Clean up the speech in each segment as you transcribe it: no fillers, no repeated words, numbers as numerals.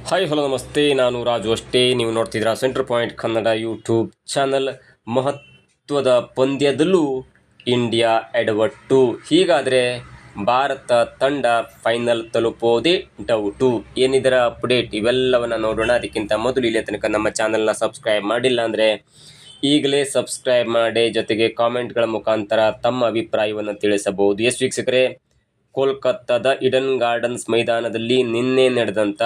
Hi hello ನಮಸ್ತೆ, ನಾನು ರಾಜು ಅಷ್ಟೇ. ನೀವು ನೋಡ್ತಿದ್ದೀರಾ centre point Kannada YouTube channel. ಮಹತ್ವದ ಪಂದ್ಯದಲ್ಲೂ ಇಂಡಿಯಾ ಎಡವಟ್ಟು. ಹೀಗಾದರೆ ಭಾರತ ತಂಡ ಫೈನಲ್ ತಲುಪೋದೇ ಡೌಟು. ಏನಿದರ ಅಪ್ಡೇಟ್ ಇವೆಲ್ಲವನ್ನು ನೋಡೋಣ. ಅದಕ್ಕಿಂತ ಮೊದಲು ಇಲ್ಲಿ ತನಕ ನಮ್ಮ ಚಾನಲ್ನ ಸಬ್ಸ್ಕ್ರೈಬ್ ಮಾಡಿಲ್ಲ ಅಂದರೆ ಈಗಲೇ ಸಬ್ಸ್ಕ್ರೈಬ್ ಮಾಡಿ, ಜೊತೆಗೆ ಕಾಮೆಂಟ್ಗಳ ಮುಖಾಂತರ ತಮ್ಮ ಅಭಿಪ್ರಾಯವನ್ನು ತಿಳಿಸಬಹುದು. ಎಸ್ ವೀಕ್ಷಕರೇ, ಕೋಲ್ಕತ್ತಾದ ಈಡನ್ ಗಾರ್ಡನ್ಸ್ ಮೈದಾನದಲ್ಲಿ ನಿನ್ನೆ ನಡೆದಂಥ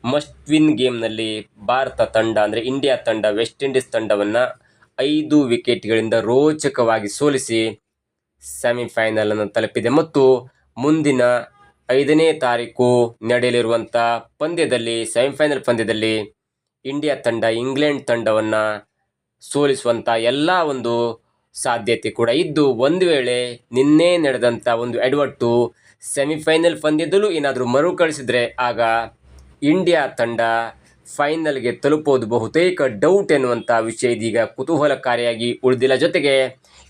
ಮಸ್ಟ್ ವಿನ್ ಗೇಮ್ನಲ್ಲಿ ಭಾರತ ತಂಡ ಅಂದರೆ ಇಂಡಿಯಾ ತಂಡ ವೆಸ್ಟ್ ಇಂಡೀಸ್ ತಂಡವನ್ನು 5 ವಿಕೆಟ್ಗಳಿಂದ ರೋಚಕವಾಗಿ ಸೋಲಿಸಿ ಸೆಮಿಫೈನಲನ್ನು ತಲುಪಿದೆ. ಮತ್ತು ಮುಂದಿನ 5ನೇ ತಾರೀಕು ನಡೆಯಲಿರುವಂಥ ಪಂದ್ಯದಲ್ಲಿ, ಸೆಮಿಫೈನಲ್ ಪಂದ್ಯದಲ್ಲಿ ಇಂಡಿಯಾ ತಂಡ ಇಂಗ್ಲೆಂಡ್ ತಂಡವನ್ನು ಸೋಲಿಸುವಂಥ ಎಲ್ಲ ಒಂದು ಸಾಧ್ಯತೆ ಕೂಡ ಇದ್ದು, ಒಂದು ವೇಳೆ ನಿನ್ನೆ ನಡೆದಂಥ ಒಂದು ಎಡವಟ್ಟು ಸೆಮಿಫೈನಲ್ ಪಂದ್ಯದಲ್ಲೂ ಏನಾದರೂ ಮರುಕಳಿಸಿದರೆ ಆಗ ಇಂಡಿಯಾ ತಂಡ ಫೈನಲ್ಗೆ ತಲುಪೋದು ಬಹುತೇಕ ಡೌಟ್ ಎನ್ನುವಂಥ ವಿಷಯ ಇದೀಗ ಕುತೂಹಲಕಾರಿಯಾಗಿ ಉಳಿದಿಲ್ಲ. ಜೊತೆಗೆ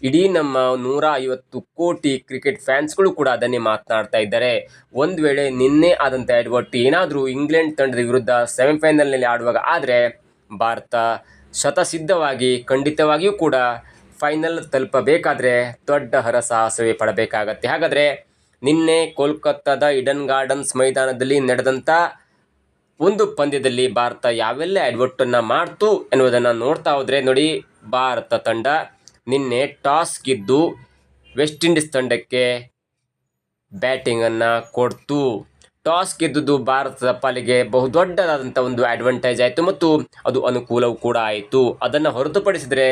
ಇಡೀ ನಮ್ಮ 150 ಕೋಟಿ ಕ್ರಿಕೆಟ್ ಫ್ಯಾನ್ಸ್ಗಳು ಕೂಡ ಅದನ್ನೇ ಮಾತನಾಡ್ತಾ ಇದ್ದಾರೆ. ಒಂದು ವೇಳೆ ನಿನ್ನೆ ಆದಂಥ ಎಡವಟ್ಟು ಏನಾದರೂ ಇಂಗ್ಲೆಂಡ್ ತಂಡದ ವಿರುದ್ಧ ಸೆಮಿಫೈನಲ್ನಲ್ಲಿ ಆಡುವಾಗ ಆದರೆ ಭಾರತ ಶತಸಿದ್ಧವಾಗಿ ಖಂಡಿತವಾಗಿಯೂ ಕೂಡ ಫೈನಲ್ ತಲುಪಬೇಕಾದ್ರೆ ದೊಡ್ಡ ಹರಸಾಹಸವೇ ಪಡಬೇಕಾಗತ್ತೆ. ಹಾಗಾದರೆ ನಿನ್ನೆ ಕೋಲ್ಕತ್ತಾದ ಈಡನ್ ಗಾರ್ಡನ್ಸ್ ಮೈದಾನದಲ್ಲಿ ನಡೆದಂಥ ಒಂದು ಪಂದ್ಯದಲ್ಲಿ ಭಾರತ ಯಾವೆಲ್ಲ ಎಡವಟ್ಟನ್ನು ಮಾಡ್ತು ಎನ್ನುವುದನ್ನು ನೋಡ್ತಾ ಹೋದರೆ ನೋಡಿ, ಭಾರತ ತಂಡ ನಿನ್ನೆ ಟಾಸ್ ಗೆದ್ದು ವೆಸ್ಟ್ ಇಂಡೀಸ್ ತಂಡಕ್ಕೆ ಬ್ಯಾಟಿಂಗನ್ನು ಕೊಡ್ತು. ಟಾಸ್ ಗೆದ್ದುದು ಭಾರತದ ಪಾಲಿಗೆ ಬಹುದೊಡ್ಡದಾದಂಥ ಒಂದು ಅಡ್ವಾಂಟೇಜ್ ಆಯಿತು ಮತ್ತು ಅದು ಅನುಕೂಲವೂ ಕೂಡ ಆಯಿತು. ಅದನ್ನು ಹೊರತುಪಡಿಸಿದರೆ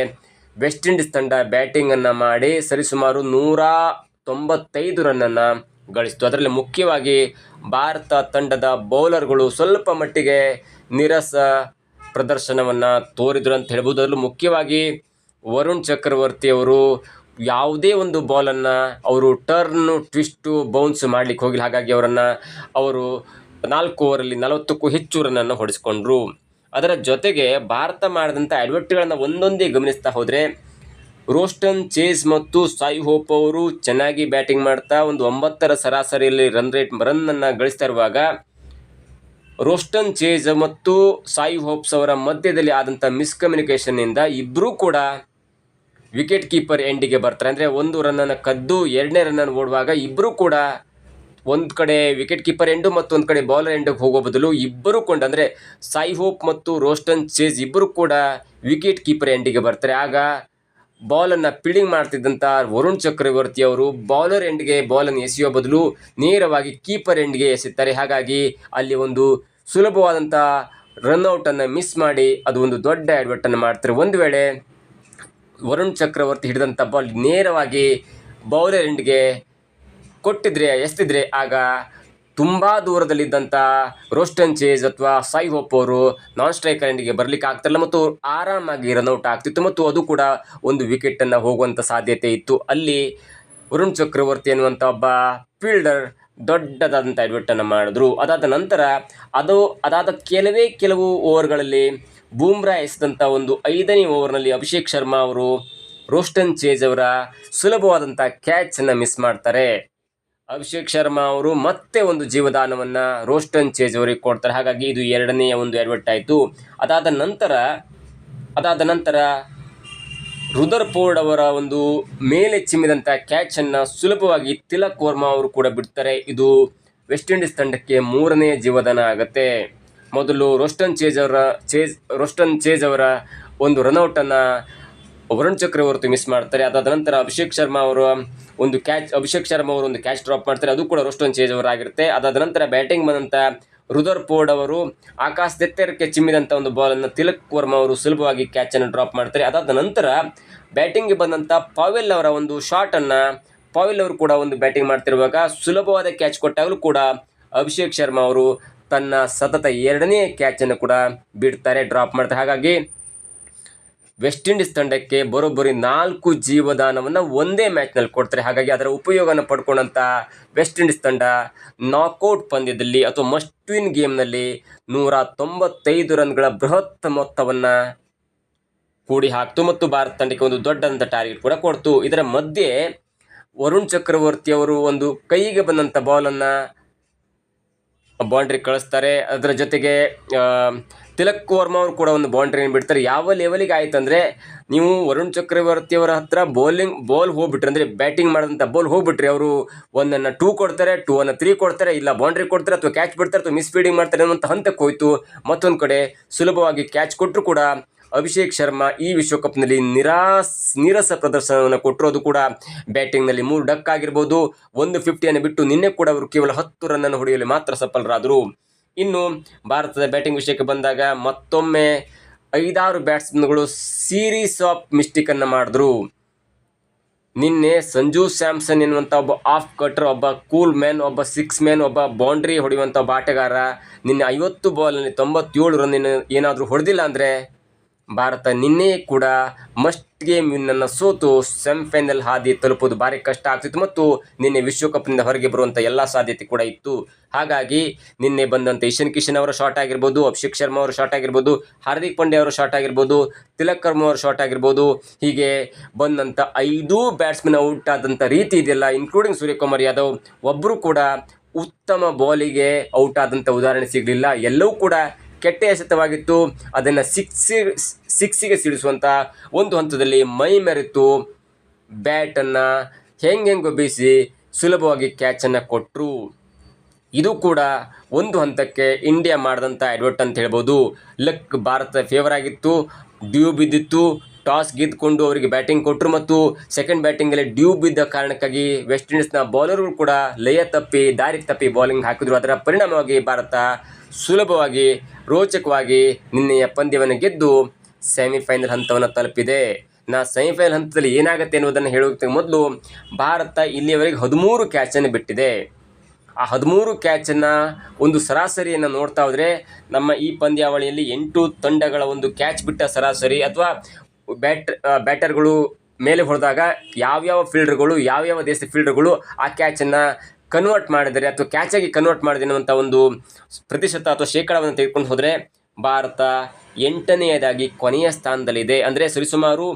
ವೆಸ್ಟ್ ಇಂಡೀಸ್ ತಂಡ ಬ್ಯಾಟಿಂಗನ್ನು ಮಾಡಿ ಸರಿಸುಮಾರು 195 ರನ್ನನ್ನು ಗಳಿಸಿತು. ಅದರಲ್ಲಿ ಮುಖ್ಯವಾಗಿ ಭಾರತ ತಂಡದ ಬೌಲರ್ಗಳು ಸ್ವಲ್ಪ ಮಟ್ಟಿಗೆ ನೀರಸ ಪ್ರದರ್ಶನವನ್ನು ತೋರಿದರು ಅಂತ ಹೇಳ್ಬೋದು. ಅದರಲ್ಲೂ ಮುಖ್ಯವಾಗಿ ವರುಣ್ ಚಕ್ರವರ್ತಿ ಅವರು ಯಾವುದೇ ಒಂದು ಬಾಲನ್ನು ಅವರು ಟರ್ನು, ಟ್ವಿಸ್ಟು, ಬೌನ್ಸ್ ಮಾಡಲಿಕ್ಕೆ ಹೋಗಿಲ್ಲ. ಹಾಗಾಗಿ ಅವರು 4 ಓವರಲ್ಲಿ 40ಕ್ಕೂ ಹೆಚ್ಚು ರನ್ನನ್ನು ಹೊಡೆಸ್ಕೊಂಡ್ರು. ಅದರ ಜೊತೆಗೆ ಭಾರತ ಮಾಡಿದಂಥ ಎಡವಟ್ಟುಗಳನ್ನು ಒಂದೊಂದೇ ಗಮನಿಸ್ತಾ ಹೋದರೆ ರೋಸ್ಟನ್ ಚೇಸ್ ಮತ್ತು ಸಾಯಿ ಹೋಪ್ ಅವರು ಚೆನ್ನಾಗಿ ಬ್ಯಾಟಿಂಗ್ ಮಾಡ್ತಾ ಒಂದು 9ರ ಸರಾಸರಿಯಲ್ಲಿ ರನ್ನನ್ನು ಗಳಿಸ್ತಾ ಇರುವಾಗ ರೋಸ್ಟನ್ ಚೇಸ್ ಮತ್ತು ಸಾಯಿ ಹೋಪ್ಸ್ ಅವರ ಮಧ್ಯದಲ್ಲಿ ಆದಂಥ ಮಿಸ್ಕಮ್ಯುನಿಕೇಷನ್ನಿಂದ ಇಬ್ಬರೂ ಕೂಡ ವಿಕೆಟ್ ಕೀಪರ್ ಎಂಡಿಗೆ ಬರ್ತಾರೆ. ಅಂದರೆ 1 ರನ್ನನ್ನು ಕದ್ದು 2ನೇ ರನ್ನನ್ನು ಓಡುವಾಗ ಇಬ್ಬರೂ ಕೂಡ ಒಂದು ಕಡೆ ವಿಕೆಟ್ ಕೀಪರ್ ಎಂಡು ಮತ್ತು ಒಂದು ಕಡೆ ಬೌಲರ್ ಎಂಡಿಗೆ ಹೋಗೋ ಬದಲು ಇಬ್ಬರೂ ಕೊಂಡು ಅಂದರೆ ಸಾಯಿ ಹೋಪ್ ಮತ್ತು ರೋಸ್ಟನ್ ಚೇಸ್ ಇಬ್ಬರೂ ಕೂಡ ವಿಕೆಟ್ ಕೀಪರ್ ಎಂಡಿಗೆ ಬರ್ತಾರೆ. ಆಗ ಬಾಲನ್ನು ಫೀಲ್ಡಿಂಗ್ ಮಾಡ್ತಿದ್ದಂಥ ವರುಣ್ ಚಕ್ರವರ್ತಿ ಅವರು ಬೌಲರ್ ಎಂಡ್ಗೆ ಬಾಲನ್ನು ಎಸೆಯುವ ಬದಲು ನೇರವಾಗಿ ಕೀಪರ್ ಎಂಡ್ಗೆ ಎಸೆಯುತ್ತಾರೆ. ಹಾಗಾಗಿ ಅಲ್ಲಿ ಒಂದು ಸುಲಭವಾದಂಥ ರನ್ಔಟನ್ನು ಮಿಸ್ ಮಾಡಿ ಅದು ಒಂದು ದೊಡ್ಡ ಎಡವಟ್ಟನ್ನು ಮಾಡ್ತಾರೆ. ಒಂದು ವೇಳೆ ವರುಣ್ ಚಕ್ರವರ್ತಿ ಹಿಡಿದಂಥ ಬಾಲ್ ನೇರವಾಗಿ ಬೌಲರ್ ಎಂಡ್ಗೆ ಎಸೆದಿದ್ರೆ ಆಗ ತುಂಬ ದೂರದಲ್ಲಿದ್ದಂಥ ರೋಸ್ಟನ್ ಚೇಸ್ ಅಥವಾ ಸಾಯಿ ಹೋಪ್ ಅವರು ನಾನ್ ಸ್ಟ್ರೈಕರ್ ಎಂಡಿಗೆ ಬರಲಿಕ್ಕೆ ಆಗ್ತಿರಲಿಲ್ಲ ಮತ್ತು ಆರಾಮಾಗಿ ರನ್ಔಟ್ ಆಗ್ತಿತ್ತು ಮತ್ತು ಅದು ಕೂಡ ಒಂದು ವಿಕೆಟನ್ನು ಹೋಗುವಂಥ ಸಾಧ್ಯತೆ ಇತ್ತು. ಅಲ್ಲಿ ವರುಣ್ ಚಕ್ರವರ್ತಿ ಎನ್ನುವಂಥ ಒಬ್ಬ ಫೀಲ್ಡರ್ ದೊಡ್ಡದಾದಂಥ ಎಡವಟ್ಟನ್ನು ಮಾಡಿದ್ರು. ಅದಾದ ಕೆಲವು ಓವರ್ಗಳಲ್ಲಿ ಬೂಮ್ರಾ ಎಸೆದಂಥ ಒಂದು 5ನೇ ಓವರ್ನಲ್ಲಿ ಅಭಿಷೇಕ್ ಶರ್ಮಾ ಅವರು ರೋಸ್ಟನ್ ಚೇಸ್ ಅವರ ಸುಲಭವಾದಂಥ ಕ್ಯಾಚನ್ನು ಮಿಸ್ ಮಾಡ್ತಾರೆ. ಅಭಿಷೇಕ್ ಶರ್ಮಾ ಅವರು ಮತ್ತೆ ಒಂದು ಜೀವದಾನವನ್ನು ರೋಸ್ಟನ್ ಚೇಸ್ ಅವರಿಗೆ ಕೊಡ್ತಾರೆ. ಹಾಗಾಗಿ ಇದು 2ನೇ ಒಂದು ಎಡವಟ್ಟಾಯಿತು. ಅದಾದ ನಂತರ ರುದರ್ಫೋರ್ಡ್ ಅವರ ಒಂದು ಮೇಲೆ ಚಿಮ್ಮಿದಂಥ ಕ್ಯಾಚನ್ನು ಸುಲಭವಾಗಿ ತಿಲಕ್ ವರ್ಮಾ ಅವರು ಕೂಡ ಬಿಡ್ತಾರೆ. ಇದು ವೆಸ್ಟ್ ಇಂಡೀಸ್ ತಂಡಕ್ಕೆ 3ನೇ ಜೀವದಾನ ಆಗುತ್ತೆ. ಮೊದಲು ರೋಸ್ಟನ್ ಚೇಸ್ ಅವರ ಒಂದು ರನ್ಔಟನ್ನು ವರುಣ್ ಚಕ್ರವರ್ತಿ ಮಿಸ್ ಮಾಡ್ತಾರೆ. ಅದಾದ ನಂತರ ಅಭಿಷೇಕ್ ಶರ್ಮಾ ಅವರು ಒಂದು ಕ್ಯಾಚ್ ಡ್ರಾಪ್ ಮಾಡ್ತಾರೆ. ಅದು ಕೂಡ ರೋಸ್ಟನ್ ಚೇಸ್ ಅವರಾಗಿರುತ್ತೆ. ಅದಾದ ನಂತರ ಬ್ಯಾಟಿಂಗ್ ಬಂದಂಥ ರುದರ್ಫೋರ್ಡ್ ಅವರು ಆಕಾಶದೆತ್ತರಕ್ಕೆ ಚಿಮ್ಮಿದಂಥ ಒಂದು ಬಾಲನ್ನು ತಿಲಕ್ ವರ್ಮಾ ಅವರು ಸುಲಭವಾಗಿ ಕ್ಯಾಚನ್ನು ಡ್ರಾಪ್ ಮಾಡ್ತಾರೆ. ಅದಾದ ನಂತರ ಬ್ಯಾಟಿಂಗ್ಗೆ ಬಂದಂಥ ಪಾವೆಲ್ ಅವರ ಒಂದು ಶಾಟನ್ನು ಪಾವೆಲ್ ಅವರು ಕೂಡ ಒಂದು ಬ್ಯಾಟಿಂಗ್ ಮಾಡ್ತಿರುವಾಗ ಸುಲಭವಾದ ಕ್ಯಾಚ್ ಕೊಟ್ಟಾಗಲೂ ಕೂಡ ಅಭಿಷೇಕ್ ಶರ್ಮಾ ಅವರು ತನ್ನ ಸತತ 2ನೇ ಕ್ಯಾಚನ್ನು ಕೂಡ ಬಿಡ್ತಾರೆ, ಡ್ರಾಪ್ ಮಾಡ್ತಾರೆ. ಹಾಗಾಗಿ ವೆಸ್ಟ್ ಇಂಡೀಸ್ ತಂಡಕ್ಕೆ ಬರೋಬ್ಬರಿ 4 ಜೀವದಾನವನ್ನು ಒಂದೇ ಮ್ಯಾಚ್ನಲ್ಲಿ ಕೊಡ್ತಾರೆ. ಹಾಗಾಗಿ ಅದರ ಉಪಯೋಗವನ್ನು ಪಡ್ಕೊಂಡಂಥ ವೆಸ್ಟ್ ಇಂಡೀಸ್ ತಂಡ ನಾಕೌಟ್ ಪಂದ್ಯದಲ್ಲಿ ಅಥವಾ ಮಸ್ಟ್ ವಿನ್ ಗೇಮ್ನಲ್ಲಿ 195 ರನ್ಗಳ ಬೃಹತ್ ಮೊತ್ತವನ್ನು ಕೂಡಿ ಹಾಕ್ತು ಮತ್ತು ಭಾರತ ತಂಡಕ್ಕೆ ಒಂದು ದೊಡ್ಡದಂಥ ಟಾರ್ಗೆಟ್ ಕೂಡ ಕೊಡ್ತು. ಇದರ ಮಧ್ಯೆ ವರುಣ್ ಚಕ್ರವರ್ತಿ ಅವರು ಒಂದು ಕೈಗೆ ಬಂದಂಥ ಬಾಲನ್ನು ಬೌಂಡ್ರಿ ಕಳಿಸ್ತಾರೆ. ಅದರ ಜೊತೆಗೆ ತಿಲಕ್ ವರ್ಮ ಅವರು ಕೂಡ ಒಂದು ಬೌಂಡ್ರಿಯನ್ನು ಬಿಡ್ತಾರೆ. ಯಾವ ಲೆವೆಲಿಗೆ ಆಯ್ತು ಅಂದರೆ, ನೀವು ವರುಣ್ ಚಕ್ರವರ್ತಿ ಅವರ ಹತ್ರ ಬಾಲ್ ಹೋಗ್ಬಿಟ್ರಿ, ಅಂದರೆ ಬ್ಯಾಟಿಂಗ್ ಮಾಡಿದಂಥ ಬಾಲ್ ಹೋಗ್ಬಿಟ್ರಿ, ಅವರು 1ಅನ್ನು 2 ಕೊಡ್ತಾರೆ, 2ಅನ್ನು 3 ಕೊಡ್ತಾರೆ, ಇಲ್ಲ ಬೌಂಡ್ರಿ ಕೊಡ್ತಾರೆ, ಅಥವಾ ಕ್ಯಾಚ್ ಬಿಡ್ತಾರೆ, ಅಥವಾ ಮಿಸ್ ಫೀಲ್ಡಿಂಗ್ ಮಾಡ್ತಾರೆ ಅನ್ನುವಂಥ ಹಂತಕ್ಕೆ ಹೋಯಿತು. ಮತ್ತೊಂದು ಕಡೆ ಸುಲಭವಾಗಿ ಕ್ಯಾಚ್ ಕೊಟ್ಟರು ಕೂಡ ಅಭಿಷೇಕ್ ಶರ್ಮಾ ಈ ವಿಶ್ವಕಪ್ನಲ್ಲಿ ನೀರಸ ಪ್ರದರ್ಶನವನ್ನು ಕೊಟ್ಟಿರೋದು ಕೂಡ ಬ್ಯಾಟಿಂಗ್ನಲ್ಲಿ 3 ಡಕ್ ಆಗಿರ್ಬೋದು, 1 50 ಬಿಟ್ಟು ನಿನ್ನೆ ಕೂಡ ಅವರು ಕೇವಲ 10 ರನ್ನನ್ನು ಹೊಡೆಯಲು ಮಾತ್ರ ಸಫಲರಾದರು. ಇನ್ನು ಭಾರತದ ಬ್ಯಾಟಿಂಗ್ ವಿಷಯಕ್ಕೆ ಬಂದಾಗ ಮತ್ತೊಮ್ಮೆ 5-6 ಬ್ಯಾಟ್ಸ್ಮನ್ಗಳು ಸೀರೀಸ್ ಆಫ್ ಮಿಸ್ಟೇಕನ್ನು ಮಾಡಿದ್ರು. ನಿನ್ನೆ ಸಂಜು ಸ್ಯಾಮ್ಸನ್ ಎನ್ನುವಂಥ ಒಬ್ಬ ಆಫ್ ಕಟರ್, ಒಬ್ಬ ಕೂಲ್ ಮ್ಯಾನ್, ಒಬ್ಬ 6 ಮ್ಯಾನ್, ಒಬ್ಬ ಬೌಂಡ್ರಿ ಹೊಡೆಯುವಂಥ ಒಬ್ಬ ಆಟಗಾರ ನಿನ್ನೆ 50 ಬಾಲ್ನಲ್ಲಿ 97 ರನ್ ಏನಾದರೂ ಹೊಡೆದಿಲ್ಲ ಅಂದರೆ ಭಾರತ ನಿನ್ನೆ ಕೂಡ ಮಸ್ಟ್ ಗೇಮ್ ವಿನ್ನನ್ನು ಸೋತು ಸೆಮಿಫೈನಲ್ ಹಾದಿ ತಲುಪೋದು ಭಾರಿ ಕಷ್ಟ ಆಗ್ತಿತ್ತು ಮತ್ತು ನಿನ್ನೆ ವಿಶ್ವಕಪ್ನಿಂದ ಹೊರಗೆ ಬರುವಂಥ ಎಲ್ಲ ಸಾಧ್ಯತೆ ಕೂಡ ಇತ್ತು. ಹಾಗಾಗಿ ನಿನ್ನೆ ಬಂದಂಥ ಇಶಾನ್ ಕಿಶನ್ ಅವರ ಶಾಟ್ ಆಗಿರ್ಬೋದು, ಅಭಿಷೇಕ್ ಶರ್ಮಾ ಅವರ ಶಾಟ್ ಆಗಿರ್ಬೋದು, ಹಾರ್ದಿಕ್ ಪಾಂಡ್ಯ ಅವರ ಶಾಟ್ ಆಗಿರ್ಬೋದು, ತಿಲಕ್ ವರ್ಮ ಅವರ ಶಾಟ್ ಆಗಿರ್ಬೋದು, ಹೀಗೆ ಬಂದಂಥ 5 ಬ್ಯಾಟ್ಸ್ಮನ್ ಔಟ್ ಆದಂಥ ರೀತಿ ಇದೆಯಲ್ಲ, ಇನ್ಕ್ಲೂಡಿಂಗ್ ಸೂರ್ಯಕುಮಾರ್ ಯಾದವ್, ಒಬ್ಬರು ಕೂಡ ಉತ್ತಮ ಬಾಲಿಗೆ ಔಟ್ ಆದಂಥ ಉದಾಹರಣೆ ಸಿಗಲಿಲ್ಲ. ಎಲ್ಲವೂ ಕೂಡ ಕೆಟ್ಟ ಎಸೆತವಾಗಿತ್ತು. ಅದನ್ನು ಸಿಕ್ಸಿಗೆ ಸಿಡಿಸುವಂಥ ಒಂದು ಹಂತದಲ್ಲಿ ಮೈ ಮೆರೆತು ಬ್ಯಾಟನ್ನು ಹೆಂಗೆಂಗೋ ಬೀಸಿ ಸುಲಭವಾಗಿ ಕ್ಯಾಚನ್ನು ಕೊಟ್ಟರು. ಇದು ಕೂಡ ಒಂದು ಹಂತಕ್ಕೆ ಇಂಡಿಯಾ ಮಾಡಿದಂಥ ಎಡ್ವರ್ಟ್ ಅಂತ ಹೇಳ್ಬೋದು. ಲಕ್ ಭಾರತ ಫೇವರ್ ಆಗಿತ್ತು, ಡ್ಯೂ ಬಿದ್ದಿತ್ತು, ಟಾಸ್ ಗೆದ್ದುಕೊಂಡು ಅವರಿಗೆ ಬ್ಯಾಟಿಂಗ್ ಕೊಟ್ಟರು ಮತ್ತು ಸೆಕೆಂಡ್ ಬ್ಯಾಟಿಂಗಲ್ಲಿ ಡ್ಯೂ ಬಿದ್ದ ಕಾರಣಕ್ಕಾಗಿ ವೆಸ್ಟ್ ಇಂಡೀಸ್ನ ಬೌಲರ್ಗಳು ಕೂಡ ಲಯ ತಪ್ಪಿ ದಾರಿ ತಪ್ಪಿ ಬೌಲಿಂಗ್ ಹಾಕಿದ್ರು. ಅದರ ಪರಿಣಾಮವಾಗಿ ಭಾರತ ಸುಲಭವಾಗಿ ರೋಚಕವಾಗಿ ನಿನ್ನೆಯ ಪಂದ್ಯವನ್ನು ಗೆದ್ದು ಸೆಮಿಫೈನಲ್ ಹಂತವನ್ನು ತಲುಪಿದೆ. ಸೆಮಿಫೈನಲ್ ಹಂತದಲ್ಲಿ ಏನಾಗುತ್ತೆ ಅನ್ನೋದನ್ನು ಹೇಳೋದಕ್ಕೆ ಮೊದಲು ಭಾರತ ಇಲ್ಲಿಯವರೆಗೆ 13 ಕ್ಯಾಚನ್ನು ಬಿಟ್ಟಿದೆ. ಆ 13 ಕ್ಯಾಚನ್ನು ಒಂದು ಸರಾಸರಿಯನ್ನು ನೋಡ್ತಾ ಹೋದರೆ ನಮ್ಮ ಈ ಪಂದ್ಯಾವಳಿಯಲ್ಲಿ 8 ತಂಡಗಳ ಒಂದು ಕ್ಯಾಚ್ ಬಿಟ್ಟ ಸರಾಸರಿ ಅಥವಾ ಬ್ಯಾಟರ್ಗಳು ಮೇಲೆ ಹೊಡೆದಾಗ ಯಾವ್ಯಾವ ಫೀಲ್ಡರ್ಗಳು ಯಾವ್ಯಾವ ದೇಶದ ಫೀಲ್ಡರ್ಗಳು ಆ ಕ್ಯಾಚನ್ನು ಕನ್ವರ್ಟ್ ಮಾಡಿದರೆ ಅಥವಾ ಕ್ಯಾಚಾಗಿ ಕನ್ವರ್ಟ್ ಮಾಡಿದೆ ಅನ್ನುವಂಥ ಒಂದು ಪ್ರತಿಶತ ಅಥವಾ ಶೇಕಡವನ್ನು ತೆಗೆದುಕೊಂಡು ಹೋದರೆ ಭಾರತ 8ನೇದಾಗಿ ಕೊನೆಯ ಸ್ಥಾನದಲ್ಲಿದೆ. ಅಂದರೆ ಸರಿಸುಮಾರು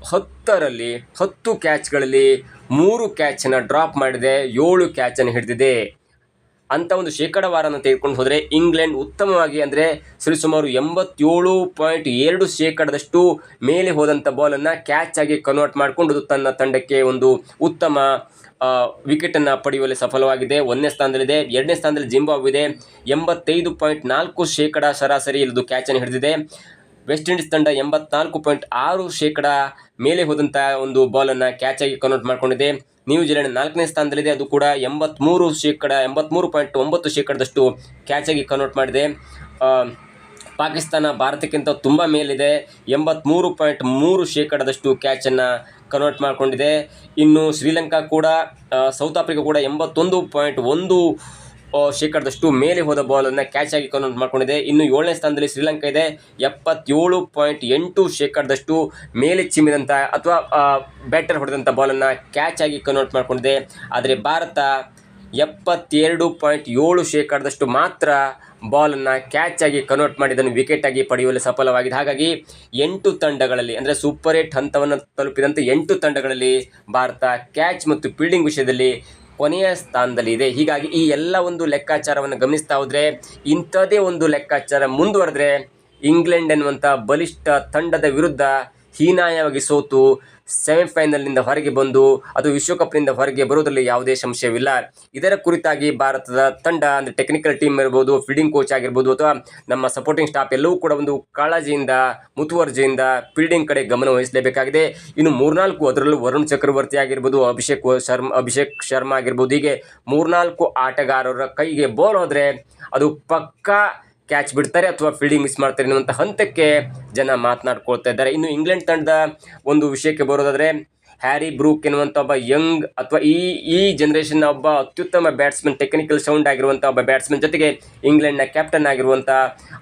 10 ಕ್ಯಾಚ್ಗಳಲ್ಲಿ 3 ಕ್ಯಾಚನ್ನು ಡ್ರಾಪ್ ಮಾಡಿದೆ, 7 ಕ್ಯಾಚನ್ನು ಹಿಡಿದಿದೆ ಅಂಥ ಒಂದು ಶೇಕಡವಾರನ್ನು ತೆಗೆದುಕೊಂಡು ಹೋದರೆ ಇಂಗ್ಲೆಂಡ್ ಉತ್ತಮವಾಗಿ, ಅಂದರೆ ಸರಿಸುಮಾರು 87.2% ಮೇಲೆ ಹೋದಂಥ ಬಾಲನ್ನು ಕ್ಯಾಚ್ ಆಗಿ ಕನ್ವರ್ಟ್ ಮಾಡಿಕೊಂಡು ತನ್ನ ತಂಡಕ್ಕೆ ಒಂದು ಉತ್ತಮ ವಿಕೆಟನ್ನು ಪಡೆಯುವಲ್ಲಿ ಸಫಲವಾಗಿದೆ. 1ನೇ ಸ್ಥಾನದಲ್ಲಿದೆ. 2ನೇ ಸ್ಥಾನದಲ್ಲಿ ಜಿಂಬಾಬ್ವೆ ಇದೆ. 85.4% ಸರಾಸರಿ ಇಲ್ಲದು ಕ್ಯಾಚನ್ನು ಹಿಡಿದಿದೆ. ವೆಸ್ಟ್ ಇಂಡೀಸ್ ತಂಡ 84.6% ಮೇಲೆ ಹೋದಂಥ ಒಂದು ಬಾಲನ್ನು ಕ್ಯಾಚಾಗಿ ಕನ್ವರ್ಟ್ ಮಾಡಿಕೊಂಡಿದೆ. ನ್ಯೂಜಿಲೆಂಡ್ 4ನೇ ಸ್ಥಾನದಲ್ಲಿದೆ. ಅದು ಕೂಡ 83.9% ಕ್ಯಾಚಾಗಿ ಕನ್ವರ್ಟ್ ಮಾಡಿದೆ. ಪಾಕಿಸ್ತಾನ ಭಾರತಕ್ಕಿಂತ ತುಂಬ ಮೇಲಿದೆ, 83.3% ಕ್ಯಾಚನ್ನು ಕನ್ವರ್ಟ್ ಮಾಡಿಕೊಂಡಿದೆ. ಇನ್ನು ಶ್ರೀಲಂಕಾ ಕೂಡ ಸೌತ್ ಆಫ್ರಿಕಾ ಕೂಡ 81.1% ಮೇಲೆ ಹೋದ ಬಾಲನ್ನು ಕ್ಯಾಚ್ ಆಗಿ ಕನ್ವರ್ಟ್ ಮಾಡಿಕೊಂಡಿದೆ. ಇನ್ನು 7ನೇ ಸ್ಥಾನದಲ್ಲಿ ಶ್ರೀಲಂಕಾ ಇದೆ, 77.8% ಮೇಲೆ ಚಿಮ್ಮಿದಂಥ ಅಥವಾ ಬ್ಯಾಟರ್ ಹೊಡೆದಂಥ ಬಾಲನ್ನು ಕ್ಯಾಚ್ ಆಗಿ ಕನ್ವರ್ಟ್ ಮಾಡಿಕೊಂಡಿದೆ. ಆದರೆ ಭಾರತ 72.7% ಮಾತ್ರ ಬಾಲನ್ನು ಕ್ಯಾಚ್ ಆಗಿ ಕನ್ವರ್ಟ್ ಮಾಡಿದ್ದನ್ನು ವಿಕೆಟ್ ಆಗಿ ಪಡೆಯುವಲ್ಲಿ ಸಫಲವಾಗಿದೆ. ಹಾಗಾಗಿ 8 ತಂಡಗಳಲ್ಲಿ, ಅಂದರೆ ಸೂಪರ್ 8 ಹಂತವನ್ನು ತಲುಪಿದಂಥ 8 ತಂಡಗಳಲ್ಲಿ ಭಾರತ ಕ್ಯಾಚ್ ಮತ್ತು ಫೀಲ್ಡಿಂಗ್ ವಿಷಯದಲ್ಲಿ ಕೊನೆಯ ಸ್ಥಾನದಲ್ಲಿ ಇದೆ. ಹೀಗಾಗಿ ಈ ಎಲ್ಲ ಒಂದು ಲೆಕ್ಕಾಚಾರವನ್ನು ಗಮನಿಸ್ತಾ ಹೋದರೆ ಇಂಥದೇ ಒಂದು ಲೆಕ್ಕಾಚಾರ ಮುಂದುವರೆದ್ರೆ ಇಂಗ್ಲೆಂಡ್ ಎನ್ನುವಂಥ ಬಲಿಷ್ಠ ತಂಡದ ವಿರುದ್ಧ ಹೀನಾಯವಾಗಿ ಸೋತು ಸೆಮಿಫೈನಲ್ನಿಂದ ಹೊರಗೆ ಬಂದು ಅದು ವಿಶ್ವಕಪ್ನಿಂದ ಹೊರಗೆ ಬರುವುದರಲ್ಲಿ ಯಾವುದೇ ಸಂಶಯವಿಲ್ಲ. ಇದರ ಕುರಿತಾಗಿ ಭಾರತದ ತಂಡ, ಅಂದರೆ ಟೆಕ್ನಿಕಲ್ ಟೀಮ್ ಇರ್ಬೋದು, ಫೀಲ್ಡಿಂಗ್ ಕೋಚ್ ಆಗಿರ್ಬೋದು ಅಥವಾ ನಮ್ಮ ಸಪೋರ್ಟಿಂಗ್ ಸ್ಟಾಫ್ ಎಲ್ಲವೂ ಕೂಡ ಒಂದು ಕಾಳಜಿಯಿಂದ ಮುತುವರ್ಜಿಯಿಂದ ಫೀಲ್ಡಿಂಗ್ ಕಡೆ ಗಮನ ವಹಿಸಲೇಬೇಕಾಗಿದೆ. ಇನ್ನು 3-4 ಅದರಲ್ಲೂ ವರುಣ್ ಚಕ್ರವರ್ತಿ ಆಗಿರ್ಬೋದು, ಅಭಿಷೇಕ್ ಶರ್ಮಾ ಆಗಿರ್ಬೋದು, ಹೀಗೆ 3-4 ಆಟಗಾರರ ಕೈಗೆ ಬಾಲ್ ಹೋದರೆ ಅದು ಪಕ್ಕಾ ಕ್ಯಾಚ್ ಬಿಡ್ತಾರೆ ಅಥವಾ ಫೀಲ್ಡಿಂಗ್ ಮಿಸ್ ಮಾಡ್ತಾರೆ ಅನ್ನುವಂಥ ಹಂತಕ್ಕೆ ಜನ ಮಾತನಾಡ್ಕೊಳ್ತಾ ಇದ್ದಾರೆ. ಇನ್ನು ಇಂಗ್ಲೆಂಡ್ ತಂಡದ ಒಂದು ವಿಷಯಕ್ಕೆ ಬರೋದಾದರೆ ಹ್ಯಾರಿ ಬ್ರೂಕ್ ಎನ್ನುವಂಥ ಒಬ್ಬ ಯಂಗ್ ಅಥವಾ ಈ ಜನರೇಷನ್ನ ಒಬ್ಬ ಅತ್ಯುತ್ತಮ ಬ್ಯಾಟ್ಸ್ಮನ್, ಟೆಕ್ನಿಕಲ್ ಸೌಂಡ್ ಆಗಿರುವಂಥ ಒಬ್ಬ ಬ್ಯಾಟ್ಸ್ಮನ್ ಜೊತೆಗೆ ಇಂಗ್ಲೆಂಡ್ನ ಕ್ಯಾಪ್ಟನ್ ಆಗಿರುವಂಥ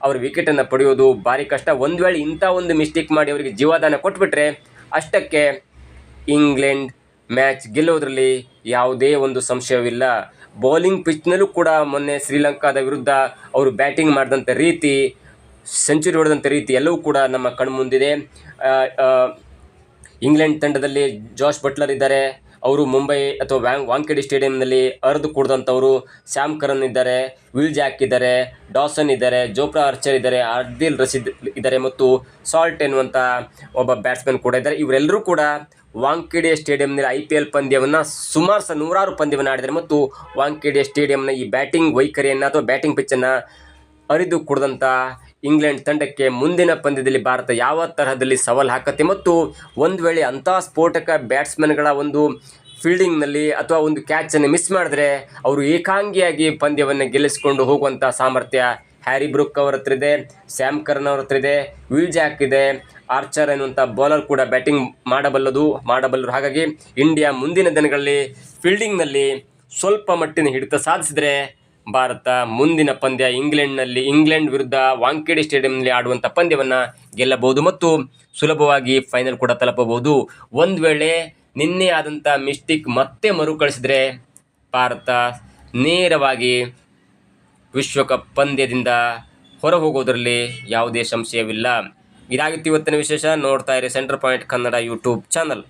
ಅವರ ವಿಕೆಟನ್ನು ಪಡೆಯೋದು ಭಾರಿ ಕಷ್ಟ. ಒಂದು ವೇಳೆ ಇಂಥ ಒಂದು ಮಿಸ್ಟೇಕ್ ಮಾಡಿ ಅವರಿಗೆ ಜೀವದಾನ ಕೊಟ್ಬಿಟ್ರೆ ಅಷ್ಟಕ್ಕೆ ಇಂಗ್ಲೆಂಡ್ ಮ್ಯಾಚ್ ಗೆಲ್ಲೋದ್ರಲ್ಲಿ ಯಾವುದೇ ಒಂದು ಸಂಶಯವಿಲ್ಲ. ಬೌಲಿಂಗ್ ಪಿಚ್ನಲ್ಲೂ ಕೂಡ ಮೊನ್ನೆ ಶ್ರೀಲಂಕಾದ ವಿರುದ್ಧ ಅವರು ಬ್ಯಾಟಿಂಗ್ ಮಾಡಿದಂಥ ರೀತಿ, ಸೆಂಚುರಿ ಹೊಡೆದಂಥ ರೀತಿ ಎಲ್ಲವೂ ಕೂಡ ನಮ್ಮ ಕಣ್ಮುಂದಿದೆ. ಇಂಗ್ಲೆಂಡ್ ತಂಡದಲ್ಲಿ ಜಾಶ್ ಬಟ್ಲರ್ ಇದ್ದಾರೆ, ಅವರು ಮುಂಬೈ ಅಥವಾ ವಾಂಖೇಡೆ ಸ್ಟೇಡಿಯಂನಲ್ಲಿ ಅರ್ದು ಕುಡಿದಂಥವರು ಶ್ಯಾಮ್ ಕರನ್ ಇದ್ದಾರೆ, ವಿಲ್ ಜಾಕ್ ಇದ್ದಾರೆ, ಡಾಸನ್ ಇದ್ದಾರೆ, ಜೋಫ್ರಾ ಆರ್ಚರ್ ಇದ್ದಾರೆ, ಆದಿಲ್ ರಶೀದ್ ಇದ್ದಾರೆ ಮತ್ತು ಸಾಲ್ಟ್ ಎನ್ನುವಂಥ ಒಬ್ಬ ಬ್ಯಾಟ್ಸ್ಮನ್ ಕೂಡ ಇದ್ದಾರೆ. ಇವರೆಲ್ಲರೂ ಕೂಡ ವಾಂಖೇಡೆ ಸ್ಟೇಡಿಯಂನಲ್ಲಿ IPL ಪಂದ್ಯವನ್ನು ಸುಮಾರು ನೂರಾರು ಪಂದ್ಯವನ್ನು ಆಡಿದ್ದಾರೆ ಮತ್ತು ವಾಂಖೇಡೆ ಸ್ಟೇಡಿಯಂನ ಈ ಬ್ಯಾಟಿಂಗ್ ವೈಖರಿಯನ್ನು ಅಥವಾ ಬ್ಯಾಟಿಂಗ್ ಪಿಚ್ಚನ್ನು ಅರಿದು ಕುಡಿದಂಥ ಇಂಗ್ಲೆಂಡ್ ತಂಡಕ್ಕೆ ಮುಂದಿನ ಪಂದ್ಯದಲ್ಲಿ ಭಾರತ ಯಾವ ತರಹದಲ್ಲಿ ಸವಾಲು ಹಾಕತ್ತೆ ಮತ್ತು ಒಂದು ವೇಳೆ ಅಂಥ ಸ್ಫೋಟಕ ಬ್ಯಾಟ್ಸ್ಮನ್ಗಳ ಒಂದು ಫೀಲ್ಡಿಂಗ್ನಲ್ಲಿ ಅಥವಾ ಒಂದು ಕ್ಯಾಚನ್ನು ಮಿಸ್ ಮಾಡಿದ್ರೆ ಅವರು ಏಕಾಂಗಿಯಾಗಿ ಪಂದ್ಯವನ್ನು ಗೆಲ್ಲಿಸಿಕೊಂಡು ಹೋಗುವಂಥ ಸಾಮರ್ಥ್ಯ ಹ್ಯಾರಿ ಬ್ರೂಕ್ ಅವ್ರ ಹತ್ರ ಇದೆ, ಶ್ಯಾಮ್ ಕರ್ನ್ ಅವ್ರ ಹತ್ರ ಇದೆ, ವಿಲ್ ಜಾಕ್ ಇದೆ, ಆರ್ಚರ್ ಎನ್ನುವಂಥ ಬೌಲರ್ ಕೂಡ ಬ್ಯಾಟಿಂಗ್ ಮಾಡಬಲ್ಲರು. ಹಾಗಾಗಿ ಇಂಡಿಯಾ ಮುಂದಿನ ದಿನಗಳಲ್ಲಿ ಫೀಲ್ಡಿಂಗ್ನಲ್ಲಿ ಸ್ವಲ್ಪ ಮಟ್ಟಿನ ಹಿಡಿತ ಸಾಧಿಸಿದರೆ ಭಾರತ ಮುಂದಿನ ಪಂದ್ಯ ಇಂಗ್ಲೆಂಡ್ ವಿರುದ್ಧ ವಾಂಖೇಡೆ ಸ್ಟೇಡಿಯಂನಲ್ಲಿ ಆಡುವಂಥ ಪಂದ್ಯವನ್ನು ಗೆಲ್ಲಬಹುದು ಮತ್ತು ಸುಲಭವಾಗಿ ಫೈನಲ್ ಕೂಡ ತಲುಪಬಹುದು. ಒಂದು ವೇಳೆ ನಿನ್ನೆ ಆದಂಥ ಮಿಸ್ಟೇಕ್ ಮತ್ತೆ ಮರುಕಳಿಸಿದರೆ ಭಾರತ ನೇರವಾಗಿ ವಿಶ್ವಕಪ್ ಪಂದ್ಯದಿಂದ ಹೊರ ಹೋಗೋದರಲ್ಲಿ ಯಾವುದೇ ಸಂಶಯವಿಲ್ಲ. ಇದಾಗಿತ್ತು ಇವತ್ತಿನ ವಿಶೇಷ. ನೋಡ್ತಾ ಇರಿ centre point Kannada YouTube channel.